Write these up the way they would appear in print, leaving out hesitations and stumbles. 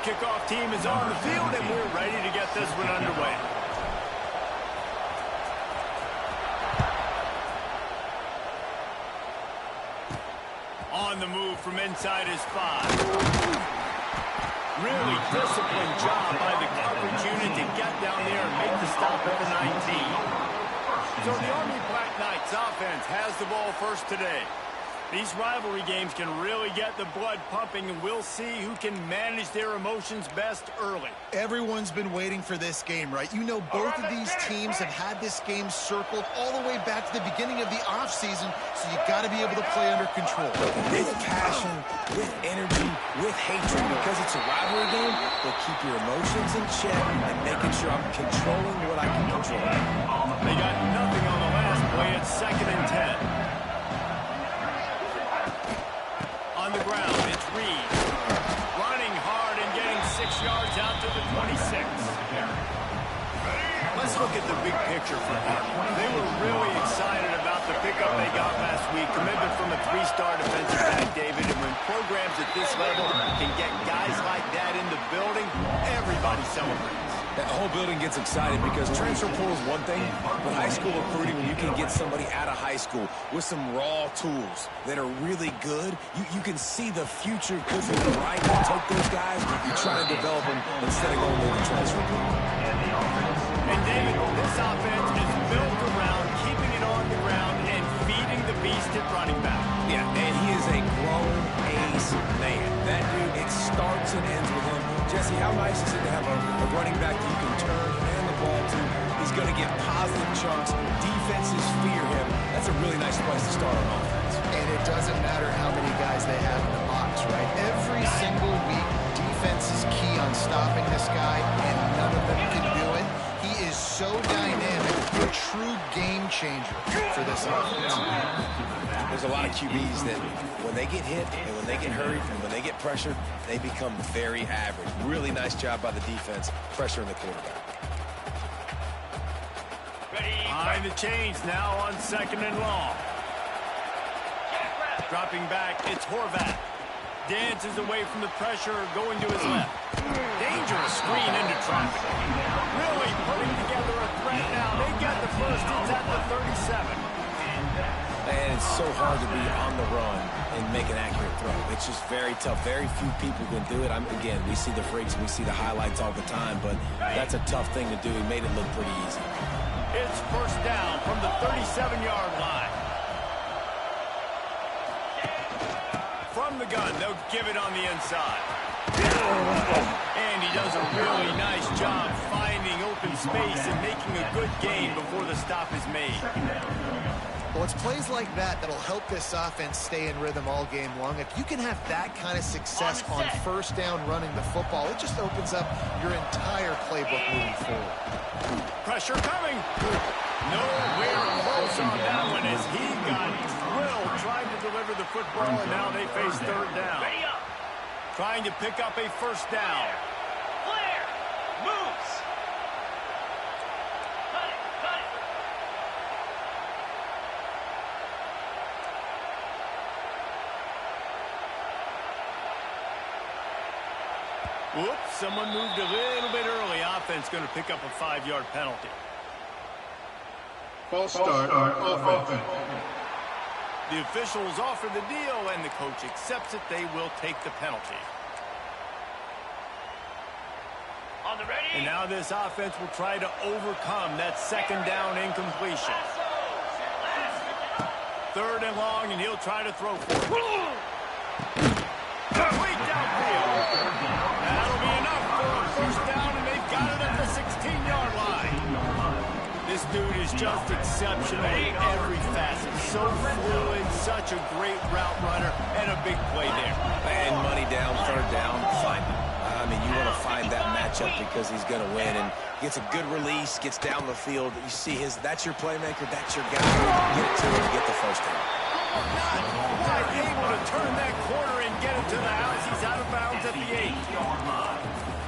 kickoff team is on the field, and we're ready to get this one underway. On the move from inside his 5. Really disciplined job by the coverage unit to get down there and make the stop at the 19. So the Army Black Knights offense has the ball first today. These rivalry games can really get the blood pumping, and we'll see who can manage their emotions best early. Everyone's been waiting for this game, right? You know, both of these teams have had this game circled all the way back to the beginning of the offseason, so you got to be able to play under control. With passion, with energy, with hatred, because it's a rivalry game, they'll keep your emotions in check and making sure I'm controlling what I can control. They got nothing on the last play. It's 2nd and 10. On the ground, it's Reed. Running hard and getting 6 yards out to the 26. Let's look at the big picture for Army. They were really excited about the pickup they got last week. Commitment from a 3-star defensive back, David. And when programs at this level can get guys like that in the building, everybody celebrates. That whole building gets excited because transfer portal is one thing, but high school recruiting, when you can get somebody out of high school with some raw tools that are really good, you can see the future could be right. You take those guys, you try to develop them instead of going to the transfer portal. And David, this offense is built around keeping it on the ground and feeding the beast at running back. Yeah, and he is a grown ace man. That dude, it starts and ends with him. Jesse, how nice is it to have a running back that you can turn and hand the ball to? He's going to get positive chunks. Defenses fear him. That's a really nice place to start on offense. And it doesn't matter how many guys they have in the box, right? Every single week, defense is key on stopping this guy, and none of them can do it. He is so dynamic, a true game changer for this offense. There's a lot of QBs that when they get hit and when they get hurried and when they get pressured, they become very average. Really nice job by the defense, pressuring the quarterback. Behind the chains now on 2nd and long. Dropping back, it's Horvath. Dances away from the pressure, going to his left. Dangerous screen into traffic. Really putting together a threat now. They get the first. It's at the 37. And it's so hard to be on the run and make an accurate throw. It's just very tough. Very few people can do it. Again, we see the freaks, we see the highlights all the time, but that's a tough thing to do. He made it look pretty easy. It's 1st down from the 37-yard line. From the gun, they'll give it on the inside. And he does a really nice job finding open space and making a good gain before the stop is made. Well, it's plays like that that'll help this offense stay in rhythm all game long. If you can have that kind of success on 1st down running the football, it just opens up your entire playbook moving forward. Pressure coming. Nowhere close on that one as he got drilled trying to deliver the football, and now they face 3rd down. Trying to pick up a 1st down. Flair moves. Cut it, cut it. Whoops, someone moved a little bit early. Offense going to pick up a 5-yard penalty. False start on offense. The officials offer the deal, and the coach accepts it. They will take the penalty. On the ready. And now this offense will try to overcome that 2nd down incompletion. 3rd and long, and he'll try to throw for it. Complete downfield. That'll be enough for a 1st down, and they've got it at the 16-yard line. This dude is just exceptional in every facet. So fluid, such a great route runner, and a big play there. And money down, 3rd down, find him. I mean, you want to find that matchup because he's going to win. And gets a good release, gets down the field. You see that's your playmaker, that's your guy. Get it to him to get the 1st down. Not quite able to turn that corner and get it to the house. He's out of bounds at the 8.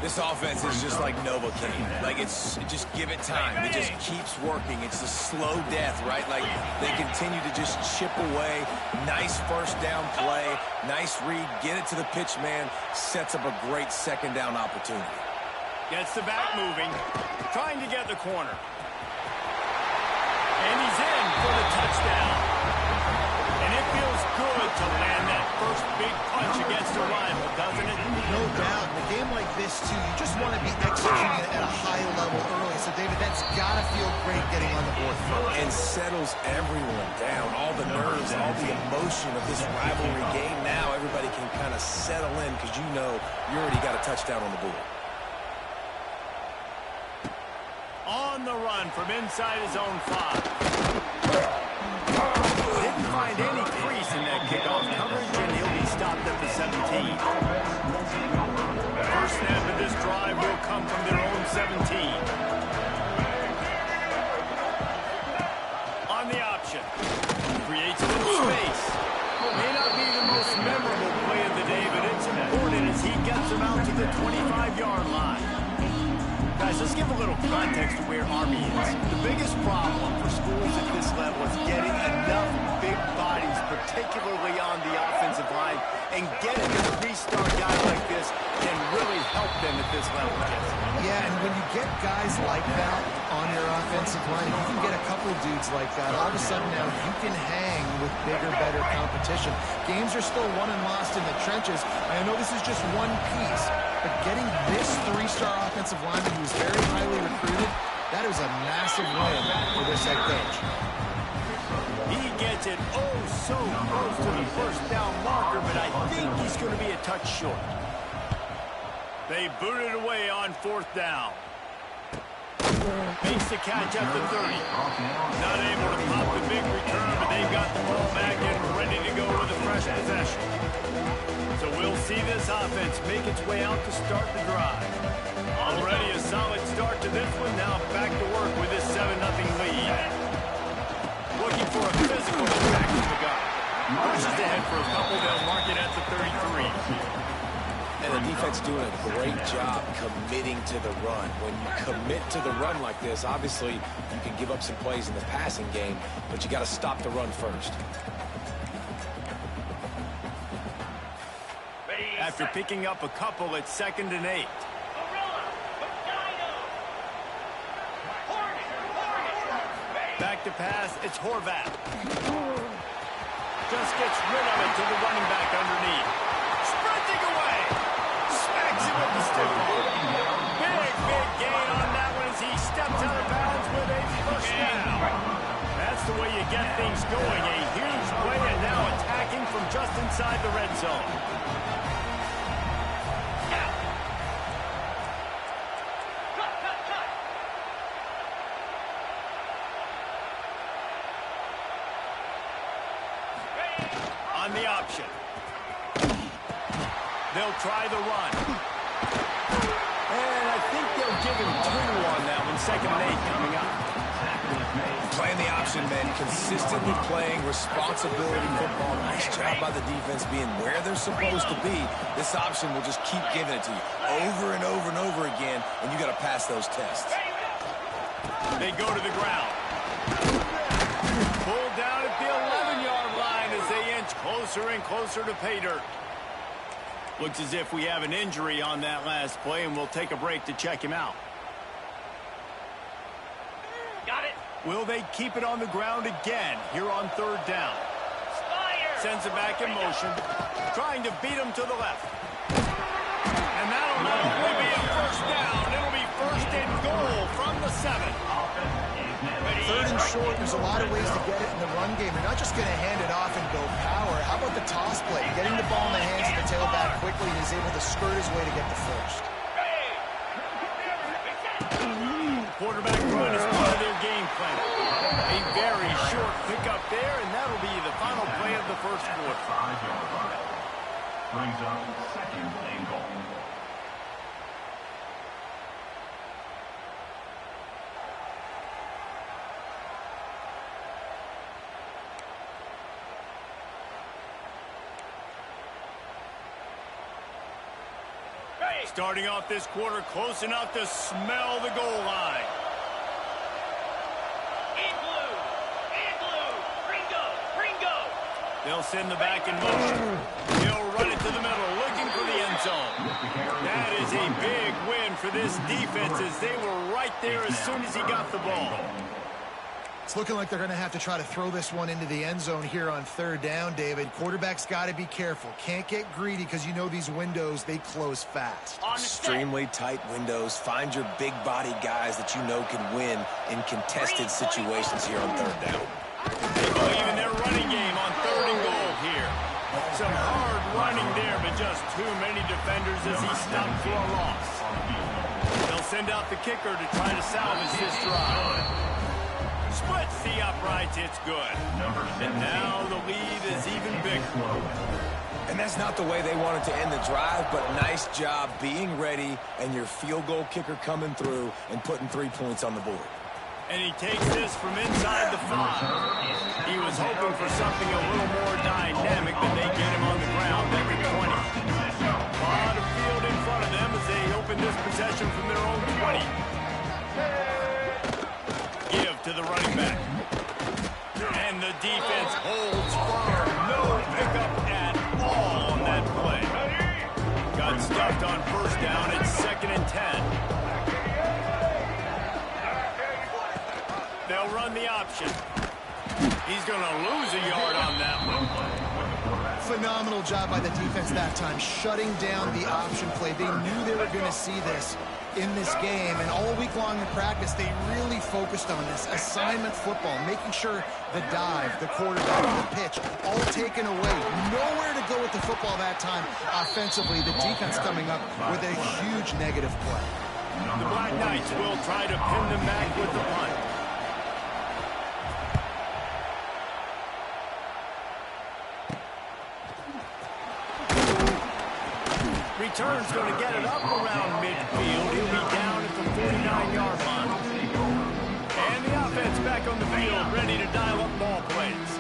This offense is just like Novocaine. Like, just give it time. It just keeps working. It's the slow death, right? Like, they continue to just chip away. Nice first down play. Nice read. Get it to the pitch man. Sets up a great second down opportunity. Gets the back moving. Trying to get the corner. And he's in for the touchdown. And it feels good to land that first big punch against a rival, doesn't it? No doubt. In a game like this, too, you just want to be executing at a high level early. So, David, that's got to feel great getting on the board first. And settles everyone down. All the nerves, all the emotion of this rivalry game. Now everybody can kind of settle in because you know you already got a touchdown on the board. On the run from inside his own 5. Didn't find any crease in that kickoff coverage, and he'll be stopped at the 17. First snap of this drive will come from their own 17. On the option. Creates a little space. May not be the most memorable play of the day, but it's important as he gets them out to the 25-yard line. Guys, let's give a little context to where Army is. The biggest problem for schools at this level is getting enough big bodies, particularly on the offensive line, and getting a 3-star guy like this can really help them at this level. Yeah, and when you get guys like that on your offensive line, you can get a couple dudes like that. All of a sudden now you can hang with bigger, better competition. Games are still won and lost in the trenches. I know this is just one piece, but getting this 3-star offensive lineman who was very highly recruited, that was a massive win for this head coach. He gets it so close to the first down marker, but I think he's going to be a touch short. They boot it away on 4th down. Makes the catch at the 30. Not able to pop the big return, but they've got the ball back and ready to go with a fresh possession. So we'll see this offense make its way out to start the drive. Already a solid start to this one. Now back to work with this 7-0 lead. Looking for a physical attack from the guy. Pushes ahead for a couple. They'll mark it at the 33. And the defense doing a great job committing to the run. When you commit to the run like this, obviously you can give up some plays in the passing game, but you got to stop the run first. After picking up a couple, it's 2nd and 8. Back to pass, it's Horvath. Just gets rid of it to the running back underneath. Sprinting away. Smacks it with the stiff arm. Big gain on that one as he steps out of bounds with a first down. That's the way you get things going. A huge play, and now attacking from just inside the red zone. On the option. They'll try the run. And I think they'll give him 2 on that one. 2nd and 8 coming up. Playing the option, man. Consistently playing responsibility football. Nice job by the defense being where they're supposed to be. This option will just keep giving it to you over and over and over again, and you got to pass those tests. They go to the ground. Pulled down at the 11-yard line as they inch closer and closer to pay dirt. Looks as if we have an injury on that last play, and we'll take a break to check him out. Got it. Will they keep it on the ground again here on 3rd down? Sends it back in motion, trying to beat him to the left. And that'll not only be a first down, it'll be 1st and goal from the 7. 3rd and short, there's a lot of ways to get it in the run game. You're not just going to hand it off and go power. How about the toss play? Getting the ball in the hands of the tailback quickly, and he's able to skirt his way to get the first. Quarterback run is part of their game plan. A very short pickup there, and that'll be the final play of the first quarter. 5-yard line. Brings up 2nd and goal. Starting off this quarter close enough to smell the goal line. They'll send the back in motion. He'll run it to the middle, looking for the end zone. That is a big win for this defense as they were right there as soon as he got the ball. It's looking like they're going to have to try to throw this one into the end zone here on third down, David. Quarterback's got to be careful. Can't get greedy because you know these windows, they close fast. Extremely tight windows. Find your big body guys that you know can win in contested situations here on third down. They believe in their running game on third and goal here. Some hard running there, but just too many defenders as he stopped for a loss. They'll send out the kicker to try to salvage this drive. Splits the uprights, it's good. And now the lead is even bigger. And that's not the way they wanted to end the drive, but nice job being ready and your field goal kicker coming through and putting 3 points on the board. And he takes this from inside the 5. He was hoping for something a little more dynamic, but they get him on the ground at the 20. A lot of field in front of them as they open this possession from their own 20. Give to the running back. And the defense holds firm. No pickup at all on that play. Got stuffed on first down. It's 2nd and 10. They'll run the option. He's going to lose a yard on that one. Phenomenal job by the defense that time, shutting down the option play. They knew they were going to see this in this game, and all week long in practice, they really focused on this. Assignment football, making sure the dive, the quarterback, the pitch, all taken away. Nowhere to go with the football that time offensively. The defense coming up with a huge negative play. The Black Knights will try to pin them back with the punt. Return's going to get it up around midfield. He'll be down at the 49-yard line. And the offense back on the field, ready to dial up ball plays.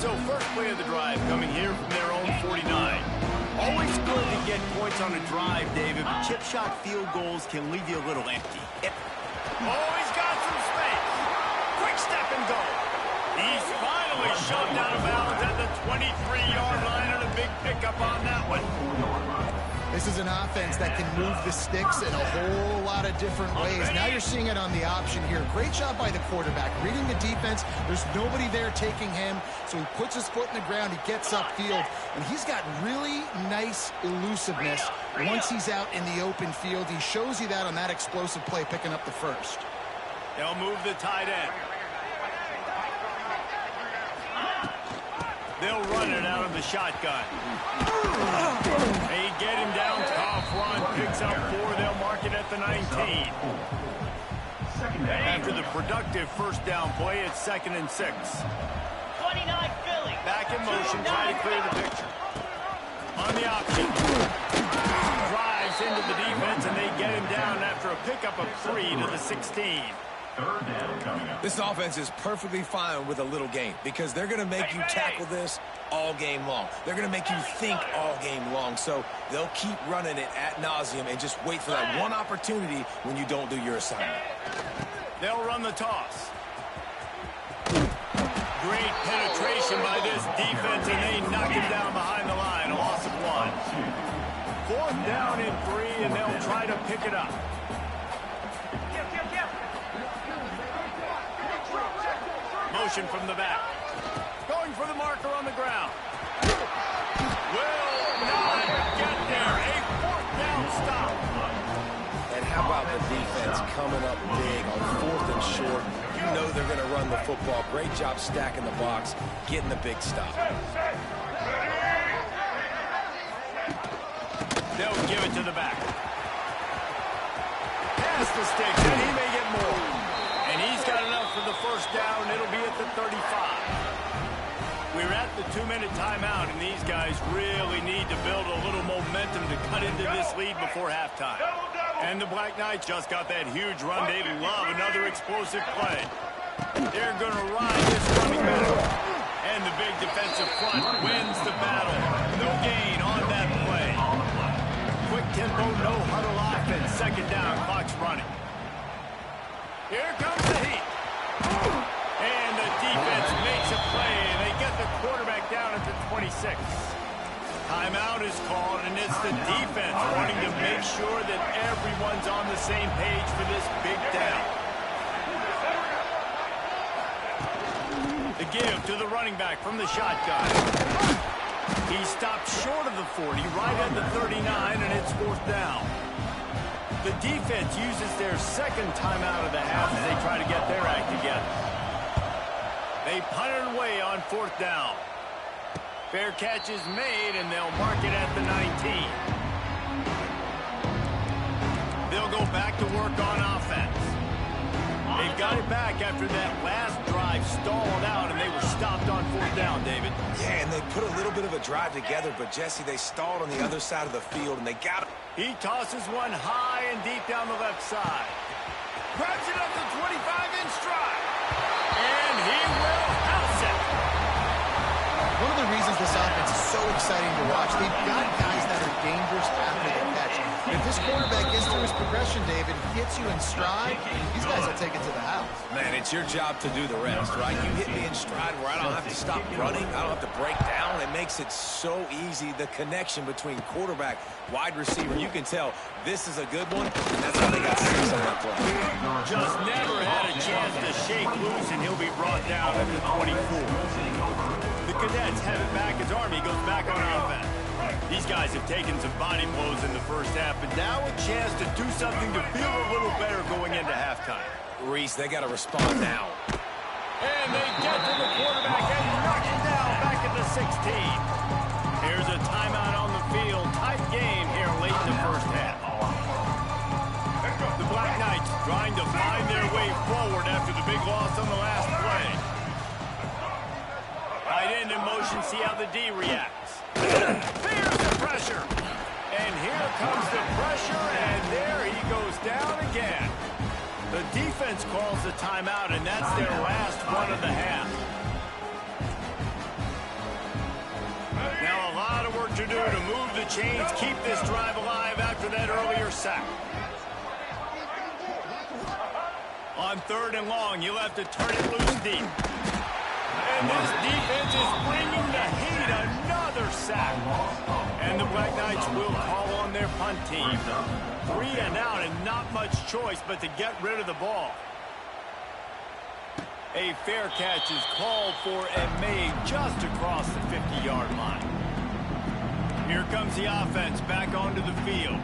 So first play of the drive coming here from their own 49. Always good to get points on a drive, David, but chip shot field goals can leave you a little empty. Oh, he's got some space. Quick step and go. He's finally shoved out of bounds at the 23-yard line and a big pickup on that one. This is an offense that can move the sticks in a whole lot of different ways. Now you're seeing it on the option here. Great job by the quarterback. Reading the defense, there's nobody there taking him, so he puts his foot in the ground, he gets upfield, and he's got really nice elusiveness once he's out in the open field. He shows you that on that explosive play, picking up the first. They'll move the tight end. They'll run it out of the shotgun. They get him down, tough run, picks up 4, they'll mark it at the 19. After the productive first down play, it's 2nd and 6. 29 Philly. Back in motion, try to clear the picture. On the option. Drives into the defense, and they get him down after a pickup of 3 to the 16. Third down coming up. This offense is perfectly fine with a little game because they're going to make you tackle this all game long. They're going to make you think all game long. So they'll keep running it ad nauseum and just wait for that one opportunity when you don't do your assignment. They'll run the toss. Great penetration by this defense, and they knock him down behind the line. A loss of 1. 4th down and 3, and they'll try to pick it up. Motion from the back. Going for the marker on the ground. Will not get there. A 4th down stop. And how about the defense coming up big on 4th and short? You know they're going to run the football. Great job stacking the box, getting the big stop. They'll give it to the back. Pass the sticks, and he may get more. And he's got enough for the first down. It'll be at the 35. We're at the 2-minute timeout, and these guys really need to build a little momentum to cut into this lead before halftime. And the Black Knights just got that huge run. They love another explosive play. They're going to ride this running battle. And the big defensive front wins the battle. No gain on that play. Quick high-tempo, no-huddle offense. Second down, clock's running. Here comes the heat. And the defense makes a play, and they get the quarterback down at the 26. Timeout is called, and it's the defense wanting to make sure that everyone's on the same page for this big down. The give to the running back from the shotgun. He stopped short of the 40, right at the 39, and it's fourth down. The defense uses their second timeout of the half as they try to get their act together. They punt it away on fourth down. Fair catch is made, and they'll mark it at the 19. They'll go back to work on offense. They've got it back after that last drive stalled out, and they were stopped on fourth down, David. Yeah, and they put a little bit of a drive together, but, Jesse, they stalled on the other side of the field, and they got it. He tosses one high and deep down the left side. Grabs it up to 25 in stride. And he will house it. One of the reasons this offense is so exciting to watch, they've got guys that are dangerous after the catch. If this quarterback gets through his progression, David, hits you in stride, these guys will take it to the house. Man, it's your job to do the rest, right? You hit me in stride where I don't have to stop running. I don't have to break down. It makes it so easy, the connection between quarterback, wide receiver. You can tell this is a good one, and that's how they got 6 on that play. Just never had a chance to shake loose, and he'll be brought down at the 24. The Cadets have it back as Army goes back on offense. These guys have taken some body blows in the first half, but now a chance to do something to feel a little better going into halftime. Reese, they got to respond now. And they get to the quarterback and knock him down back at the 16. Here's a timeout on the field. Tight game here late in the first half. The Black Knights trying to find their way forward after the big loss on the last play. Tight end in motion, see how the D reacts. There's the pressure. And here comes the pressure, and there he goes down again. The defense calls the timeout, and that's their last one of the half. Now a lot of work to do to move the chains, keep this drive alive after that earlier sack. On third and long, you'll have to turn it loose deep. And this defense is bringing the heat. Another sack. And the Black Knights will call on their punt team. 3 and out, and not much choice but to get rid of the ball. A fair catch is called for and made just across the 50-yard line. Here comes the offense back onto the field.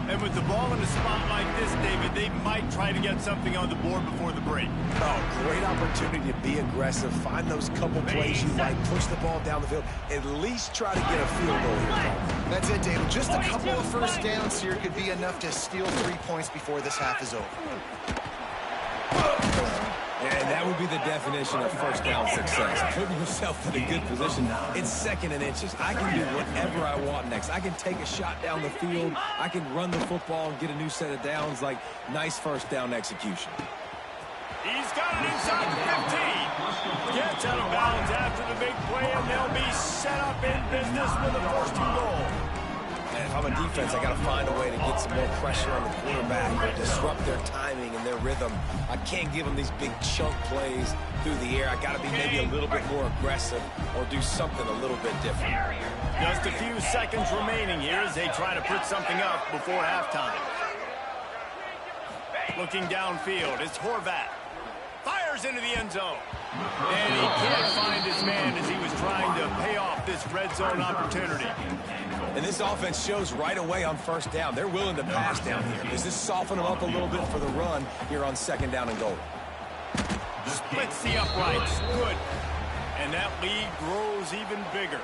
And with the ball in a spot like this, David, they might try to get something on the board before the break. Oh, great opportunity to be aggressive. Find those couple plays you like. Push the ball down the field. At least try to get a field goal here. That's it, David. Just a couple of first downs here could be enough to steal 3 points before this half is over. And that would be the definition of first down success. Putting yourself in a good position. It's second and inches. I can do whatever I want next. I can take a shot down the field. I can run the football and get a new set of downs. Like, nice first down execution. He's got it inside the 15. Gets out of bounds after the big play, and they'll be set up in business with a first and goal. And if I'm a defense, I got to find a way to get some more pressure on the quarterback or disrupt their timing and their rhythm. I can't give them these big chunk plays through the air. I got to be maybe a little bit more aggressive or do something a little bit different. Just a few seconds remaining here as they try to put something up before halftime. Looking downfield, it's Horvat. Fires into the end zone. And he can't find his man as he was trying to pay off this red zone opportunity. And this offense shows right away on first down. They're willing to pass down here. Does this soften them up a little bit for the run here on second down and goal? Splits the uprights. Good. And that lead grows even bigger.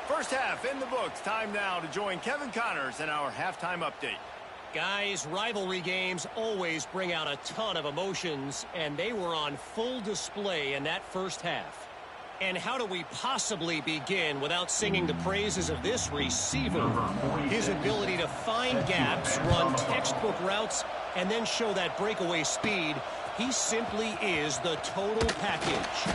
First half in the books. Time now to join Kevin Connors in our halftime update. Guys, rivalry games always bring out a ton of emotions, and they were on full display in that first half. And how do we possibly begin without singing the praises of this receiver? His ability to find gaps, run textbook routes, and then show that breakaway speed. He simply is the total package.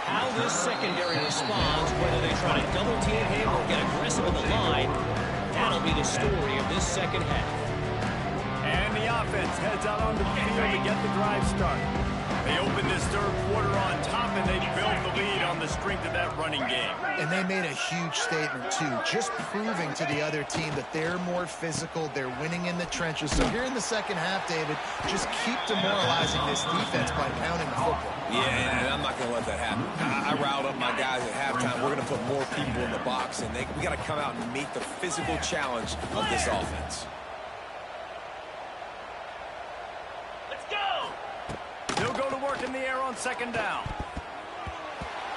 How this secondary responds, whether they try to double team him or get aggressive in the line, That'll be the story of this second half. And the offense heads out onto the field to get the drive started. They open this third quarter on top, and they built the lead on the strength of that running game. And they made a huge statement, too, just proving to the other team that they're more physical, they're winning in the trenches. So here in the second half, David, just keep demoralizing this defense by pounding the football. Yeah, and I'm not going to let that happen. I riled up my guys at halftime. We're going to put more people in the box, and we got to come out and meet the physical challenge of this offense. They'll go to work in the air on second down.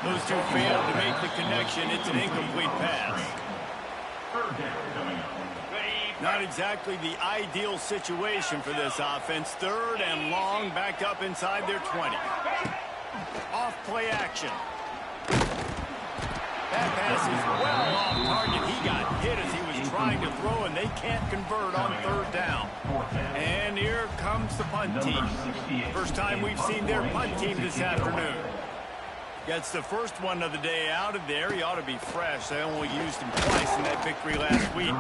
Those two failed to make the connection. It's an incomplete pass. Not exactly the ideal situation for this offense. Third and long, back up inside their 20. Off play action. That pass is well off target. He got hit as he was trying to throw, and they can't convert on third down. And here comes the punt team. First time we've seen their punt team this afternoon. Gets the first one of the day out of there. He ought to be fresh. They only used him twice in that victory last week.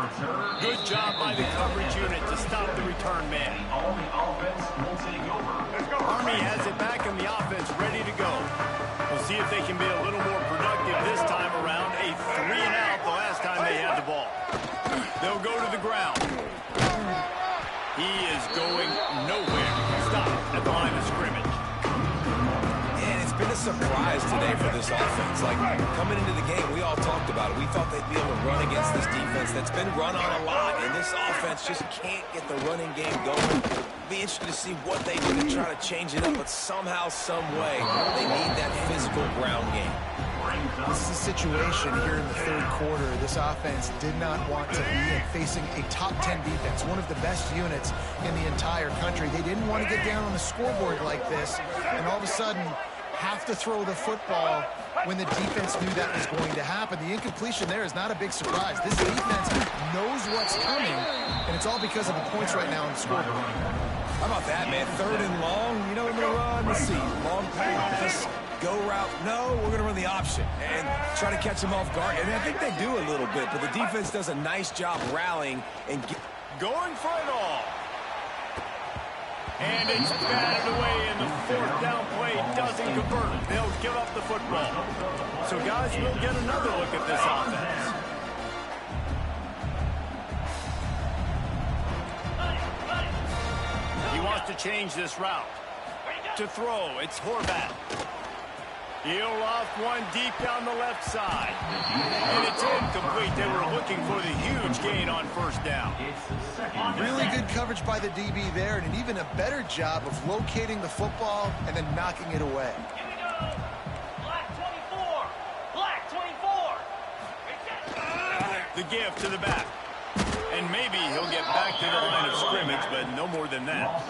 Good job by the coverage unit to stop the return man. Army has it back in the offense, ready to go. We'll see if they can be a little more productive this time around. A 3-and-out the last time they had the ball. They'll go to the ground. He is going nowhere. Stop at the line of scrimmage. Been a surprise today for this offense. Like, coming into the game, we all talked about it. We thought they'd be able to run against this defense that's been run on a lot, and this offense just can't get the running game going. Be interested to see what they do to try to change it up, but somehow, some way, they need that physical ground game. This is a situation here in the third quarter. This offense did not want to be facing a top 10 defense, one of the best units in the entire country. They didn't want to get down on the scoreboard like this, and all of a sudden, have to throw the football when the defense knew that was going to happen. The incompletion there is not a big surprise. This defense knows what's coming, and it's all because of the points right now on the scoreboard. How about that, man? Third and long. You know what I'm going to run? Let's see. Long pass. Go route. No, we're going to run the option and try to catch them off guard. And I think they do a little bit, but the defense does a nice job rallying and going for it all. And it's batted away, and the fourth down play doesn't convert. They'll give up the football. So, guys, we'll get another look at this offense. He wants to change this route. To throw, it's Horvat. He'll loft one deep down the left side. And it's incomplete. They were looking for the huge gain on first down. Really good coverage by the DB there, and an even a better job of locating the football and then knocking it away. Here we go. Black 24. Black 24. The give to the back. And maybe he'll get back to the line of scrimmage, but no more than that.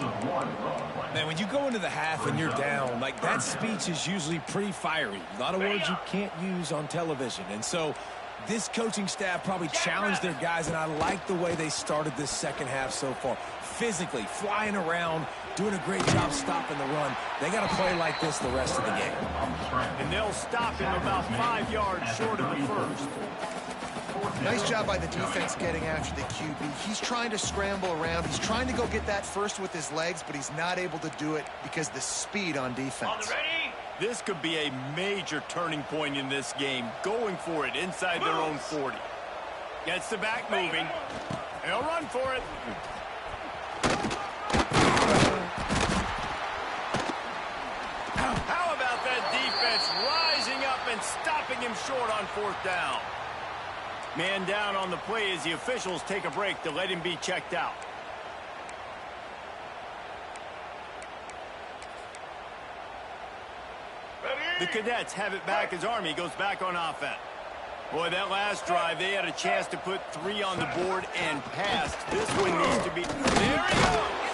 Man, when you go into the half and you're down, like, that speech is usually pretty fiery. A lot of words you can't use on television. And so this coaching staff probably challenged their guys, and I like the way they started this second half so far. Physically, flying around, doing a great job stopping the run. They got to play like this the rest of the game. And they'll stop him about 5 yards short of the first. Nice job by the defense getting after the QB. He's trying to scramble around. He's trying to go get that first with his legs, but he's not able to do it because of the speed on defense. This could be a major turning point in this game. Going for it inside their own 40. Gets the back moving. He'll run for it. How about that defense rising up and stopping him short on fourth down? Man down on the play as the officials take a break to let him be checked out. The Cadets have it back as Army goes back on offense. Boy, that last drive, they had a chance to put 3 on the board and passed. This one needs to be... There he goes!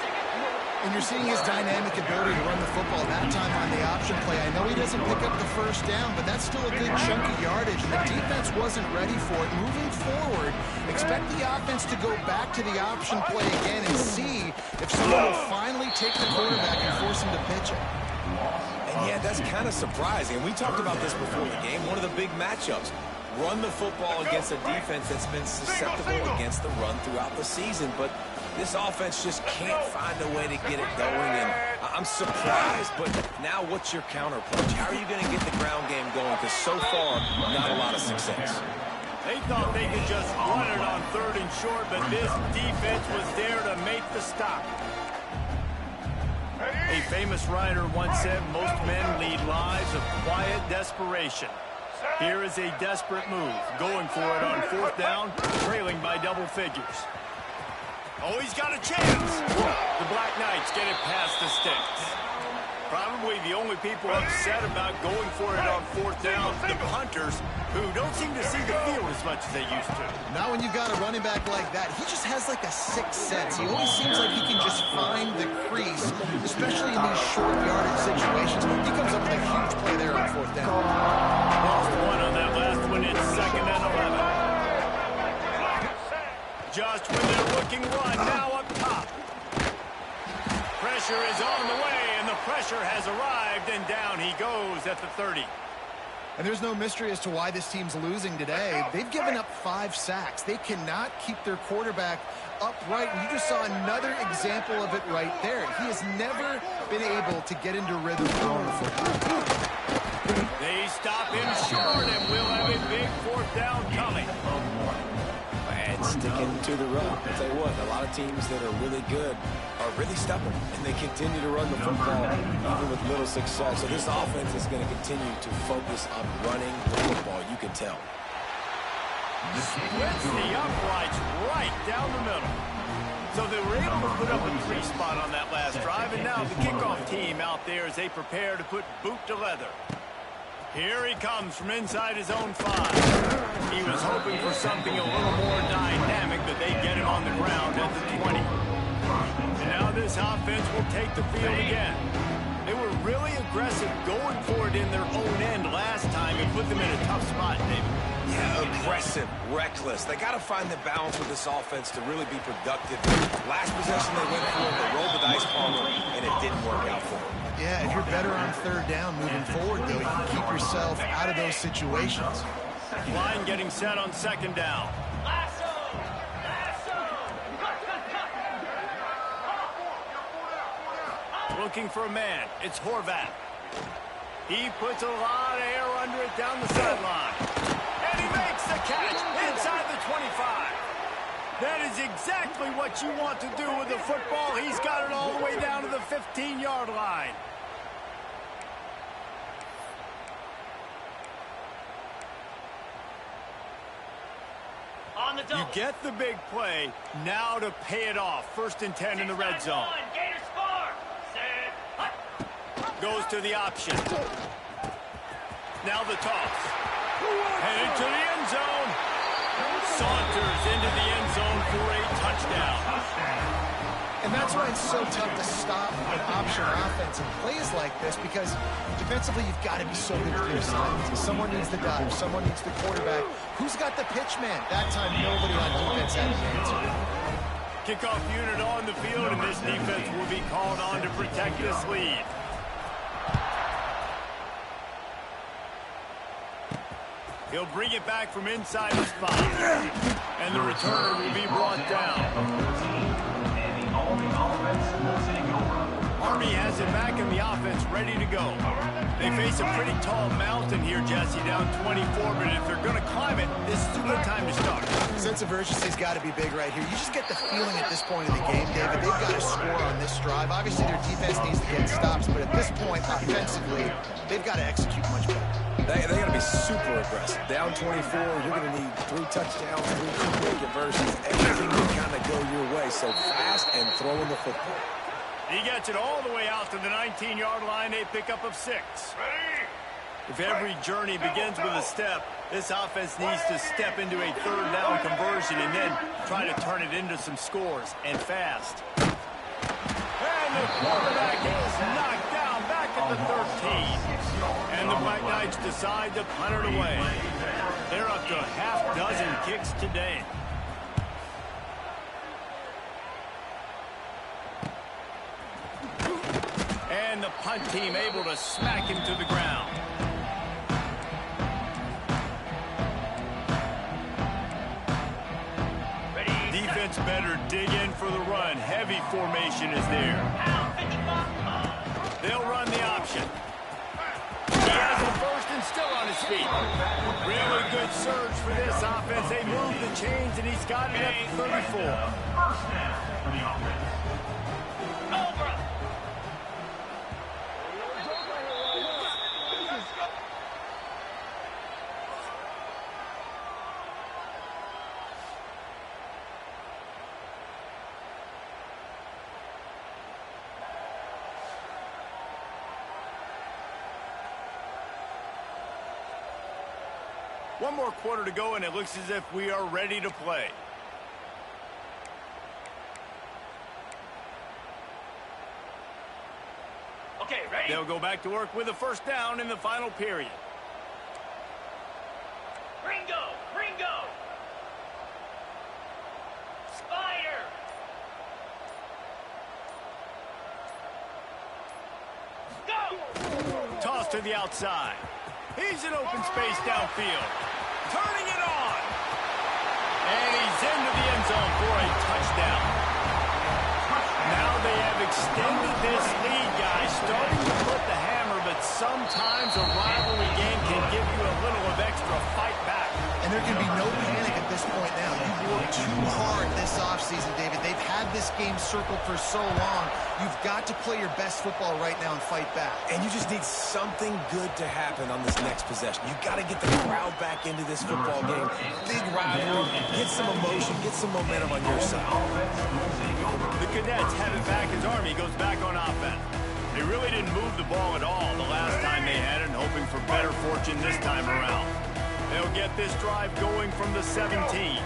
And you're seeing his dynamic ability to run the football, that time on the option play. I know he doesn't pick up the first down, but that's still a good chunk of yardage, and the defense wasn't ready for it. Moving forward, expect the offense to go back to the option play again and see if someone will finally take the quarterback and force him to pitch it. And yeah, that's kind of surprising. We talked about this before the game, one of the big matchups. run the football against a defense that's been susceptible against the run throughout the season. But this offense just can't find a way to get it going, and I'm surprised. But now what's your counterpunch? How are you going to get the ground game going? Because so far, not a lot of success. They thought they could just run it on 3rd and short, but this defense was there to make the stop. A famous writer once said, most men lead lives of quiet desperation. Here is a desperate move, going for it on 4th down, trailing by double figures. Oh, he's got a chance. The Black Knights get it past the sticks. Probably the only people upset about going for it on 4th down, the punters, who don't seem to see the field as much as they used to. Now when you've got a running back like that, he just has like a sixth sense. He always seems like he can just find the crease, especially in these short yardage situations. He comes up with a huge play there on 4th down. Lost one on that last one. It's 2nd and 11. Just when they're looking run, now up top. Pressure is on the way, and the pressure has arrived, and down he goes at the 30. And there's no mystery as to why this team's losing today. They've given up 5 sacks. They cannot keep their quarterback upright. You just saw another example of it right there. He has never been able to get into rhythm throwing the football. They stop him short, and we'll have a big 4th down coming. And sticking to the run. I'll tell you what, a lot of teams that are really good are really stubborn, and they continue to run the football even with little success. So this offense is going to continue to focus on running the football. You can tell. Splits the uprights right down the middle. So they were able to put up a 3 spot on that last drive, and now the kickoff team out there as they prepare to put boot to leather. Here he comes from inside his own 5. He was hoping for something a little more dynamic, but they get him on the ground at the 20. And now this offense will take the field again. They were really aggressive going for it in their own end last time and put them in a tough spot, David. Yeah, aggressive, reckless. They got to find the balance with this offense to really be productive. Last possession they went for, they rolled the dice, Palmer, and it didn't work out for them. Yeah, if you're better on 3rd down moving forward, though, you can keep yourself out of those situations. Line getting set on 2nd down. Lasso! Looking for a man. It's Horvath. He puts a lot of air under it down the sideline. And he makes the catch inside the 25. That is exactly what you want to do with the football. He's got it all the way down to the 15-yard line. On the double. You get the big play. Now to pay it off. 1st and 10 in the red zone. Gator score. Set. Hut. Goes to the option. Now the toss. Headed to the end zone. Saunters into the end zone for a touchdown. And that's why it's so tough to stop an option offense in plays like this, because defensively you've got to be so good with your assignments. Someone needs the dive, someone needs the quarterback. Who's got the pitch man? That time nobody on defense had the answer. Kickoff unit on the field, and this defense will be called on to protect this lead. He'll bring it back from inside the spot. And the returner will be brought down. Army has it back in the offense, ready to go. They face a pretty tall mountain here, Jesse, down 24, but if they're going to climb it, this is a good time to start. Sense of urgency's got to be big right here. You just get the feeling at this point in the game, David, they've got to score on this drive. Obviously, their defense needs to get stops, but at this point, offensively, they've got to execute much better. They got to be super aggressive. Down 24, you're going to need 3 touchdowns, 3 two-point conversions, everything to kind of go your way. So fast and throwing the football. He gets it all the way out to the 19-yard line, a pickup of 6. If every journey begins with a step, this offense needs to step into a 3rd down conversion and then try to turn it into some scores, and fast. And the quarterback is knocked down back at the 13. And the Black Knights decide to punt it away. They're up to half dozen kicks today. And the punt team able to smack him to the ground. defense better dig in for the run. Heavy formation is there. They'll run the option. He has the first and still on his feet. Really good surge for this offense. They move the chains, and he's got it at 34. First down for the offense. One more quarter to go, and it looks as if we are ready to play. Okay, ready? They'll go back to work with a first down in the final period. Ringo! Ringo! Spider! Go! Toss to the outside. He's in open space downfield. Turning it on. And he's into the end zone for a touchdown. Now they have extended this lead, guys. Starting to put the hammer, but sometimes a rivalry game can give you a little of extra fight back. And there can be no panic at this point now. You've worked too hard this offseason, David. They've had this game circled for so long. You've got to play your best football right now and fight back. And you just need something good to happen on this next possession. You got to get the crowd back into this football game. Big rivalry. Get some emotion. Get some momentum on your side. The Cadets have it back as Army goes back on offense. They really didn't move the ball at all the last time they had it, and hoping for better fortune this time around. They'll get this drive going from the 17.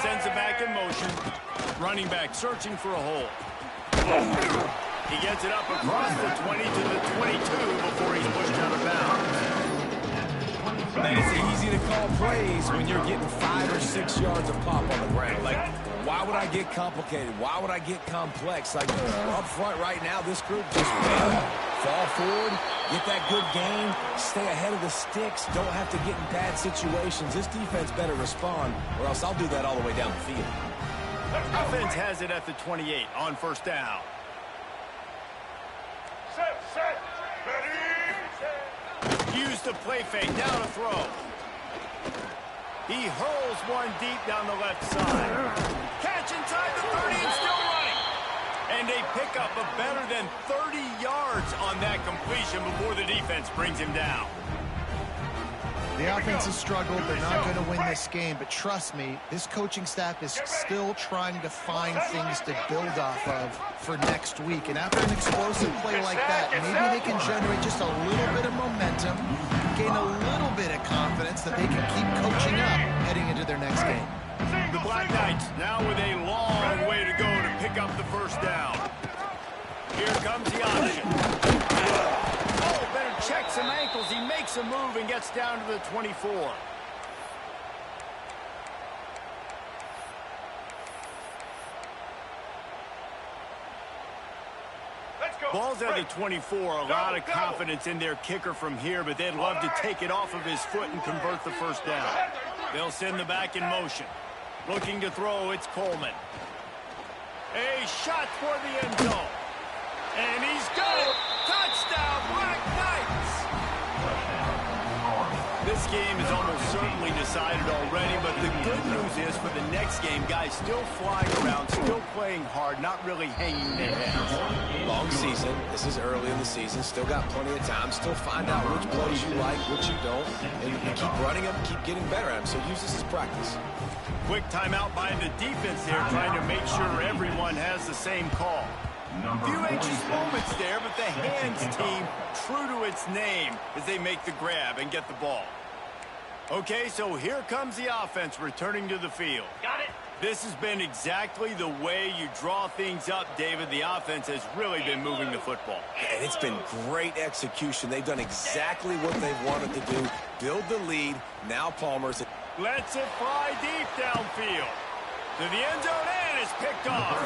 Sends it back in motion. Running back searching for a hole. He gets it up across the 20 to the 22 before he's pushed out of bounds. Man, it's easy to call plays when you're getting 5 or 6 yards of pop on the ground. Like, why would I get complicated? Why would I get complex? Like, up front right now, this group just fall forward, get that good gain, stay ahead of the sticks, don't have to get in bad situations. This defense better respond, or else I'll do that all the way down the field. Offense has it at the 28 on first down. Set, ready. Use the play fake, now to throw. He hurls one deep down the left side. Catch inside the 30 and still running. And they pick up a better than 30 yards on that completion before the defense brings him down. The offense has struggled. They're not going to win this game, but trust me, this coaching staff is still trying to find things to build off of for next week. And after an explosive play like that, maybe they can generate just a little bit of momentum, gain a little bit of confidence that they can keep coaching up heading into their next game. The Black Knights now with a long way to go to pick up the first down. Here comes the option. Oh, better check some ankles. He makes a move and gets down to the 24. Ball's at the 24. A lot of confidence in their kicker from here, but they'd love to take it off of his foot and convert the first down. They'll send the back in motion. Looking to throw, it's Coleman. A shot toward the end zone. And he's got it. Touchdown, Black Knights. This game is almost certainly decided already, but the good news is for the next game, guys still flying around, still playing hard, not really hanging their heads. Long season. This is early in the season. Still got plenty of time. Still find out which plays you like, which you don't. And you keep running them, keep getting better at them. So use this as practice. Quick timeout by the defense there, trying to make sure everyone has the same call. Few anxious moments there, but the hands team true to its name as they make the grab and get the ball. Okay, so here comes the offense returning to the field. Got it. This has been exactly the way you draw things up, David. The offense has really been moving the football. And it's been great execution. They've done exactly what they've wanted to do. Build the lead. Now Palmer's... Lets it fly deep downfield. To the end zone, and it's picked off.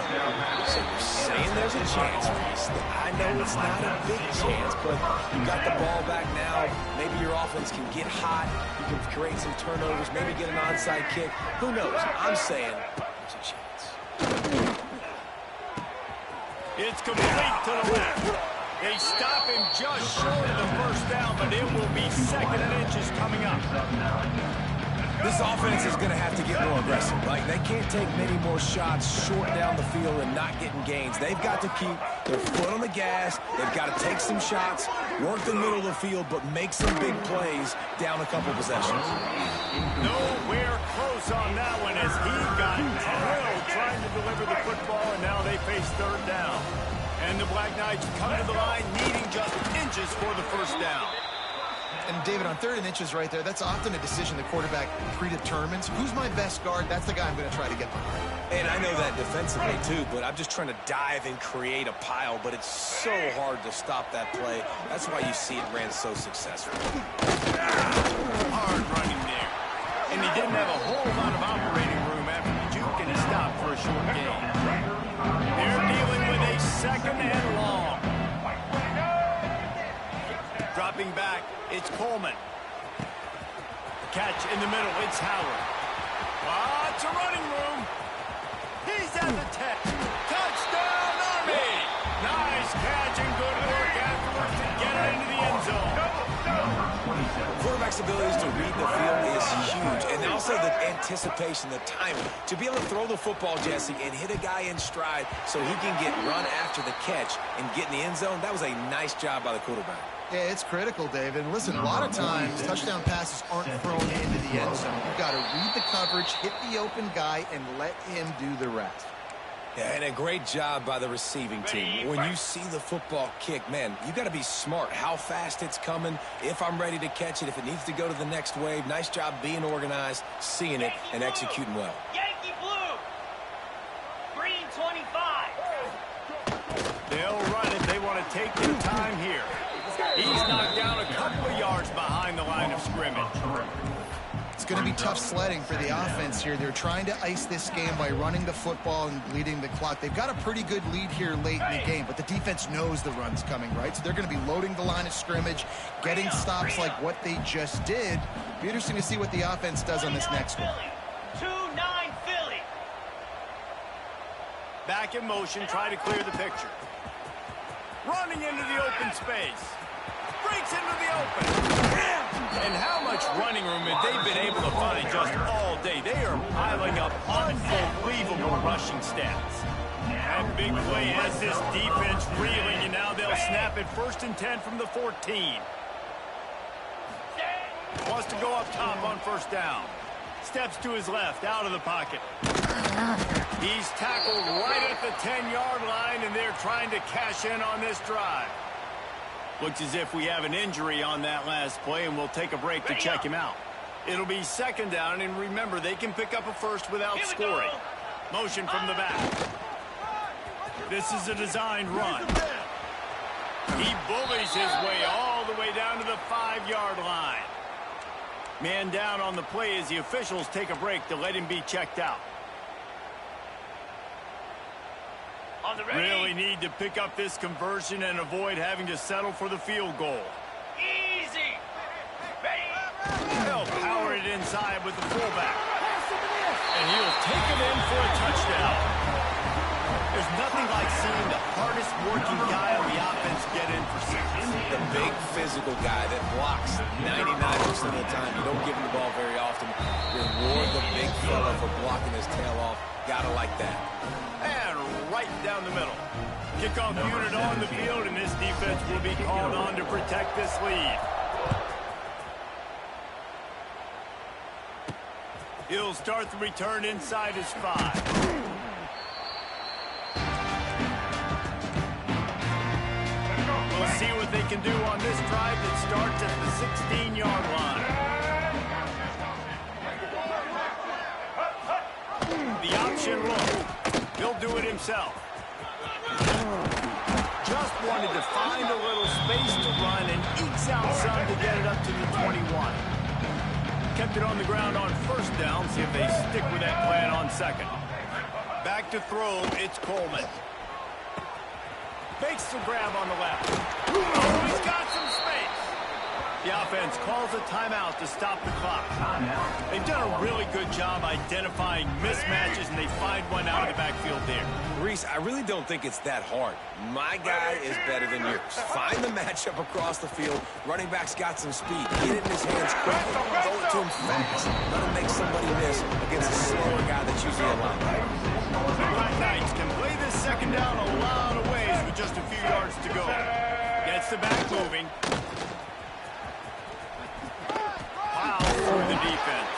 So you're saying there's a chance, Reese. I know it's not a big chance, but you got the ball back now. Maybe your offense can get hot. You can create some turnovers, maybe get an onside kick. Who knows? I'm saying There's a chance. It's complete to the left. They stop him just short of the first down, but it will be 2nd and inches coming up. This offense is going to have to get more aggressive. Like, they can't take many more shots short down the field and not getting gains. They've got to keep their foot on the gas. They've got to take some shots, work the middle of the field, but make some big plays down a couple possessions. Nowhere close on that one as he got drilled trying to deliver the football, and now they face 3rd down. And the Black Knights come to the line needing just inches for the first down. And David, on 3rd and inches right there, that's often a decision the quarterback predetermines. Who's my best guard? That's the guy I'm going to try to get behind. And I know that defensively too, but I'm just trying to dive and create a pile, but it's so hard to stop that play. That's why you see it ran so successful. Hard running there. And he didn't have a whole lot of operating room after the juke, and he stopped for a short gain. They're dealing with a 2nd and long. Dropping back, it's Coleman. Catch in the middle, it's Howard. Lots of running room. He's at the 10. Touchdown, Army! Nice catch and good work afterwards to get it into the end zone. Quarterback's abilities to read the field is huge, and also the anticipation, the timing. To be able to throw the football, Jesse, and hit a guy in stride so he can get run after the catch and get in the end zone, that was a nice job by the quarterback. Yeah, it's critical, David. And listen, a lot of times, touchdown passes aren't thrown into the end zone. You've got to read the coverage, hit the open guy, and let him do the rest. Yeah, and a great job by the receiving team. When you see the football kick, man, you got to be smart how fast it's coming, if I'm ready to catch it, if it needs to go to the next wave. Nice job being organized, seeing it, and executing well. Yankee blue. Green 25. They'll run it. They want to take their time here. He's knocked down a couple of yards behind the line of scrimmage. It's going to be tough sledding for the offense here. They're trying to ice this game by running the football and bleeding the clock. They've got a pretty good lead here late in the game, but the defense knows the run's coming, right? So they're going to be loading the line of scrimmage, getting stops like what they just did. Be interesting to see what the offense does on this next one. 2-9 Philly. Back in motion, try to clear the picture. Running into the open space. Breaks into the open. And how much running room have they been able to find just all day? They are piling up unbelievable rushing stats. And big play has this defense reeling, and now they'll snap it 1st and 10 from the 14. Wants to go up top on 1st down. Steps to his left, out of the pocket. He's tackled right at the 10-yard line, and they're trying to cash in on this drive. Looks as if we have an injury on that last play, and we'll take a break to check him out. It'll be 2nd down, and remember, they can pick up a first without scoring. Motion from the back. This is a designed run. He bullies his way all the way down to the 5-yard line. Man down on the play as the officials take a break to let him be checked out. Really need to pick up this conversion and avoid having to settle for the field goal. Easy. Ready. They'll power it inside with the fullback. And he'll take it in for a touchdown. There's nothing like seeing the hardest working guy on the offense get in for 6. The big physical guy that blocks 99% of the time. You don't give him the ball very often. Reward the big fella for blocking his tail off. Gotta like that. And right down the middle. Kickoff unit on the field, and this defense will be called on to protect this lead. He'll start the return inside his 5. We'll see what they can do on this drive that starts at the 16-yard line. The option look. He'll do it himself. Just wanted to find a little space to run and ekes out some to get it up to the 21. Kept it on the ground on 1st down. See if they stick with that plan on 2nd. Back to throw. It's Coleman. Makes the grab on the left. Oh, he's got some space. The offense calls a timeout to stop the clock. They've done a really good job identifying mismatches, and they find one out of the backfield there. Reese, I really don't think it's that hard. My guy is better than yours. Find the matchup across the field. Running back's got some speed. Get it in his hands quickly. Throw it to him fast. Let him make somebody miss against a slower guy that's usually a linebacker. The Black Knights can play this second down a lot of ways with just a few yards to go. Gets the back moving. For the defense.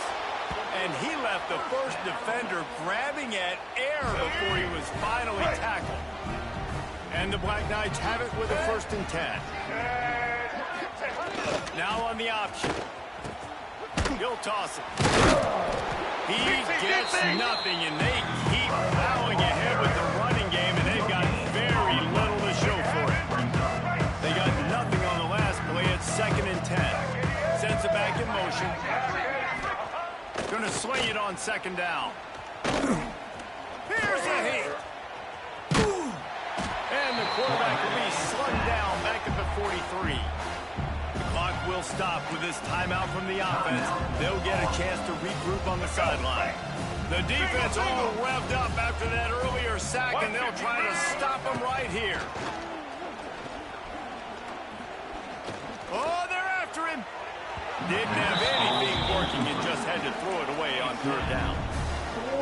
And he left the first defender grabbing at air before he was finally tackled. And the Black Knights have it with a 1st and 10. Now on the option. He'll toss it. He gets nothing, and they keep plowing ahead with the running game, and they've got very little to show for it. They got nothing on the last play. It's 2nd and 10. Sends it back in motion. Going to sling it on 2nd down. Here's a hit. And the quarterback will be slugged down back at the 43. The clock will stop with this timeout from the offense. They'll get a chance to regroup on the sideline. The defense all revved up after that earlier sack, and they'll try to stop them right here. Oh, they're after him. Didn't have anything working and just had to throw it away on 3rd down.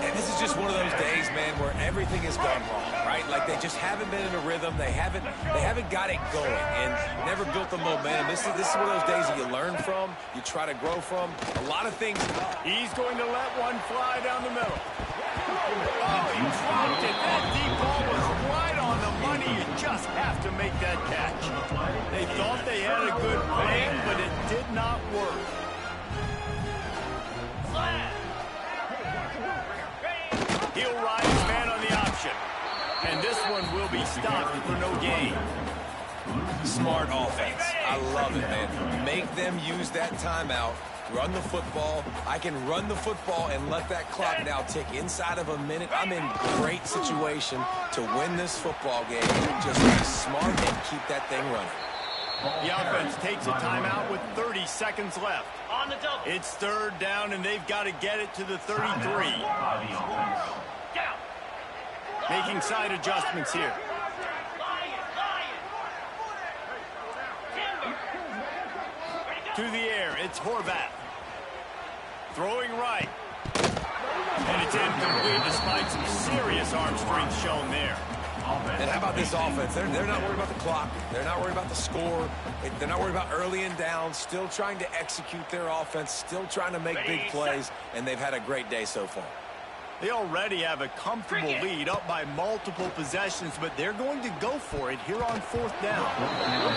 And this is just one of those days, man, where everything has gone wrong, right? Like they just haven't been in a rhythm. They haven't got it going and never built the momentum. This is one of those days that you learn from, you try to grow from. A lot of things. He's going to let one fly down the middle. Oh, he dropped it. That deep ball was right on the money. You just have to make that catch. They thought they had a good plan, but it did not work. He'll ride his man on the option. And this one will be stopped for no gain. Smart offense. I love it, man. Make them use that timeout. Run the football. I can run the football and let that clock now tick inside of a minute. I'm in great situation to win this football game. Just be smart and keep that thing running. The offense takes a timeout with 30 seconds left. On the double. It's 3rd down, and they've got to get it to the 33. Down. Making side adjustments here. To the air, it's Horvath. Throwing right. And it's incomplete despite some serious arm strength shown there. And how about this offense? They're not worried about the clock. They're not worried about the score. They're not worried about early and down. Still trying to execute their offense. Still trying to make big plays. And they've had a great day so far. They already have a comfortable lead up by multiple possessions, but they're going to go for it here on 4th down.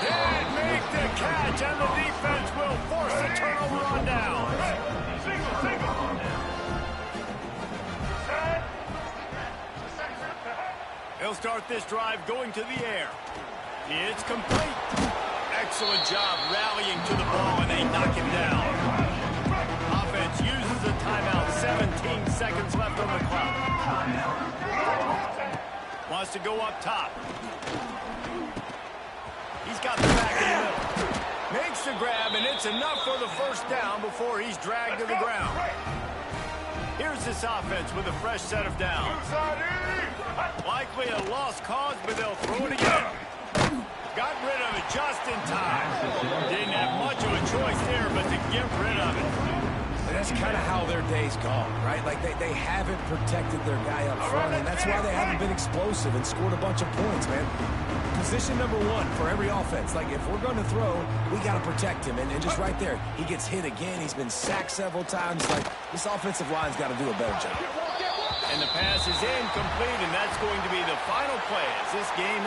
Can't make the catch, and the defense will force a turnover on down. They'll start this drive going to the air. It's complete. Excellent job rallying to the ball, and they knock him down. Offense uses a timeout. 17 seconds left on the clock. Wants to go up top. He's got the back in the middle. Makes the grab, and it's enough for the 1st down before he's dragged to the ground. Here's this offense with a fresh set of downs. Likely a lost cause, but they'll throw it again. Got rid of it just in time. Didn't have much of a choice there, but to get rid of it. And that's kind of how their day's gone, right? Like they haven't protected their guy up front, and that's why they haven't been explosive and scored a bunch of points, man. Position number 1 for every offense. Like, if we're going to throw, we got to protect him. And just right there, he gets hit again. He's been sacked several times. Like, this offensive line's got to do a better job. And the pass is incomplete, and that's going to be the final play as this game is